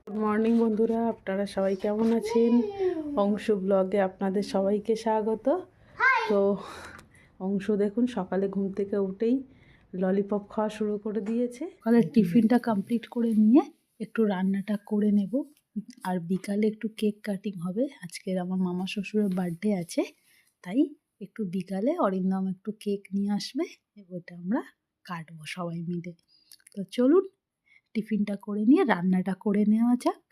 Good morning বন্ধুরা, আপনারা সবাই কেমন আছেন? অংশু ব্লগে আপনাদের সবাইকে স্বাগত। তো অংশু দেখুন সকালে ঘুম থেকে উঠেই ললিপপ খাওয়া শুরু করে দিয়েছে। সকালে টিফিনটা কমপ্লিট করে নিয়ে একটু রান্নাটা করে নেব, আর বিকালে একটু কেক কাটিং হবে। আজকের আমার মামা শ্বশুরের বার্থডে আছে, তাই একটু বিকালে অরিন্দম একটু কেক নিয়ে আসবে, ওইটা আমরা কাটবো সবাই মিলে। তো চলুন টিফিনটা করে নিয়ে রান্নাটা করে নেওয়া যাক।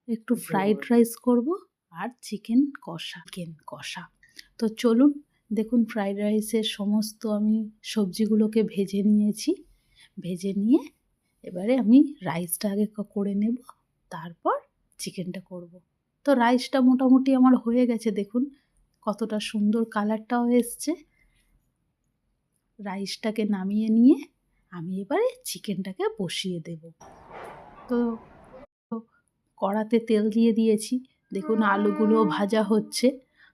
একটু ফ্রাইড রাইস করব আর চিকেন কষা। তো চলুন দেখুন, ফ্রাইড রাইসের সমস্ত আমি সবজিগুলোকে ভেজে নিয়েছি। ভেজে নিয়ে এবারে আমি রাইসটা আগে করে নেব, তারপর চিকেনটা করব। তো রাইসটা মোটামুটি আমার হয়ে গেছে, দেখুন কতটা সুন্দর কালারটাও এসছে। রাইসটাকে নামিয়ে নিয়ে আমি এবারে চিকেনটাকে বসিয়ে দেব। তো কড়াতে তেল দিয়ে দিয়েছি, দেখুন আলুগুলো ভাজা হচ্ছে।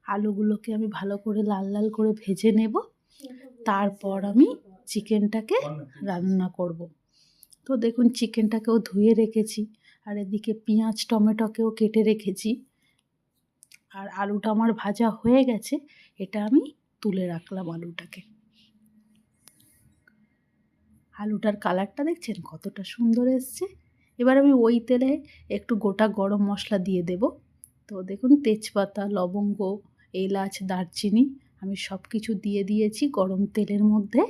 আলুগুলোকে আমি ভালো করে লাল লাল করে ভেজে নেব, তারপর আমি চিকেনটাকে রান্না করব। তো দেখুন চিকেনটাকেও ধুয়ে রেখেছি, আর এদিকে পেঁয়াজ টমেটোকেও কেটে রেখেছি। আর আলুটা আমার ভাজা হয়ে গেছে, এটা আমি তুলে রাখলাম আলুটাকে। আলুটার কালারটা দেখছেন কতটা সুন্দর এসছে। এবার আমি ওই তেলে একটু গোটা গরম মশলা দিয়ে দেব। তো দেখুন তেজপাতা, লবঙ্গ, এলাচ, দারচিনি আমি সব কিছু দিয়ে দিয়েছি গরম তেলের মধ্যে।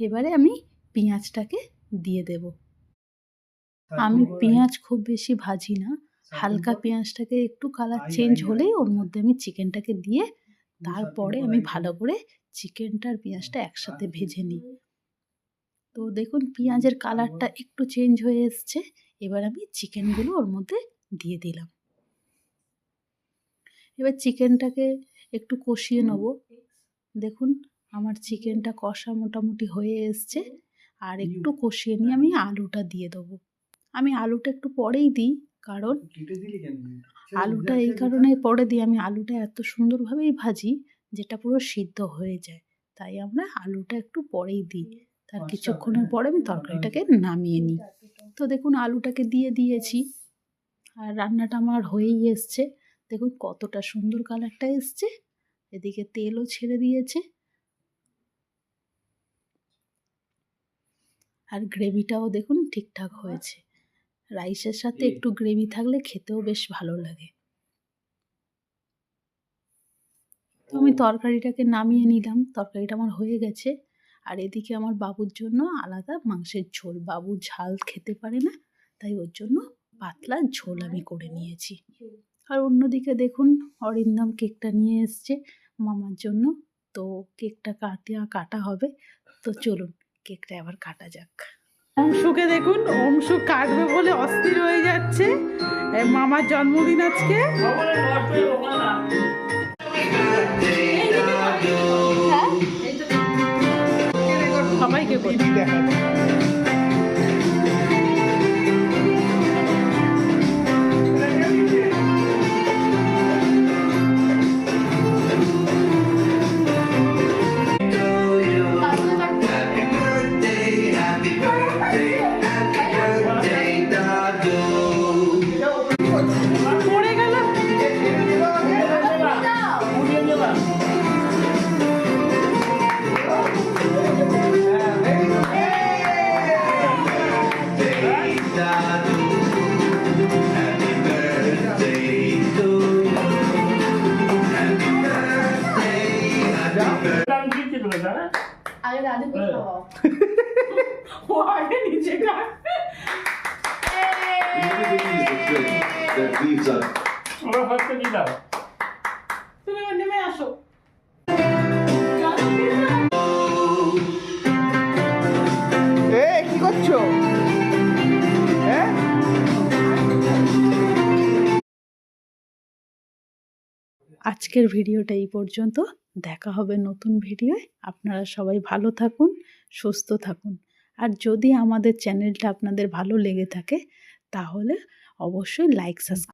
এবারে আমি পেঁয়াজটাকে দিয়ে দেব। আমি পেঁয়াজ খুব বেশি ভাজি না, হালকা পেঁয়াজটাকে একটু কালার চেঞ্জ হলেই ওর মধ্যে আমি চিকেনটাকে দিয়ে তারপরে আমি ভালো করে চিকেনটা আর পেঁয়াজটা একসাথে ভেজে নিই। তো দেখুন পেঁয়াজের কালারটা একটু চেঞ্জ হয়ে এসছে। এবার আমি চিকেনগুলো ওর মধ্যে দিয়ে দিলাম। এবার চিকেনটাকে একটু কষিয়ে নেব। দেখুন আমার চিকেনটা কষা মোটামুটি হয়ে এসছে, আর একটু কষিয়ে নিয়ে আমি আলুটা দিয়ে দেবো। আমি আলুটা একটু পরেই দিই, কারণ আলুটা এই কারণে পরে দিই, আমি আলুটা এত সুন্দরভাবেই ভাজি যেটা পুরো সিদ্ধ হয়ে যায়, তাই আমরা আলুটা একটু পরেই দিই। তার কিছুক্ষণের পরে আমি তরকারিটাকে নামিয়ে নিই। তো দেখুন আলুটাকে দিয়ে দিয়েছি, আর রান্নাটা আমার হয়েই এসছে। দেখুন কতটা সুন্দর কালারটা এসছে, এদিকে তেলও ছেড়ে দিয়েছে, আর গ্রেভিটাও দেখুন ঠিকঠাক হয়েছে। রাইসের সাথে একটু গ্রেভি থাকলে খেতেও বেশ ভালো লাগে। তো আমি তরকারিটাকে নামিয়ে নিলাম, তরকারিটা আমার হয়ে গেছে। আর এদিকে আমার বাবুর জন্য আলাদা মাংসের ঝোল, বাবু ঝাল খেতে পারে না, তাই ওর জন্য পাতলা ঝোল আমি করে নিয়েছি। আর অন্যদিকে দেখুন অরিন্দম কেকটা নিয়ে এসছে মামার জন্য। তো কেকটা কাটা হবে। তো চলুন কেকটা আবার কাটা যাক। অংশুকে দেখুন, অংশু কাটবে বলে অস্থির হয়ে যাচ্ছে। মামার জন্মদিন আজকে। সবাইকে বলি দেখা আগে দাদুকে খাওয়াও। ও আগে নিচে খায়। তুমি নেমে আসো। কি করছো? আজকের ভিডিওটা এই পর্যন্ত, দেখা হবে নতুন ভিডিওয়। আপনারা সবাই ভালো থাকুন, সুস্থ থাকুন। আর যদি আমাদের চ্যানেলটা আপনাদের ভালো লেগে থাকে তাহলে অবশ্যই লাইক সাবস্ক্রাইব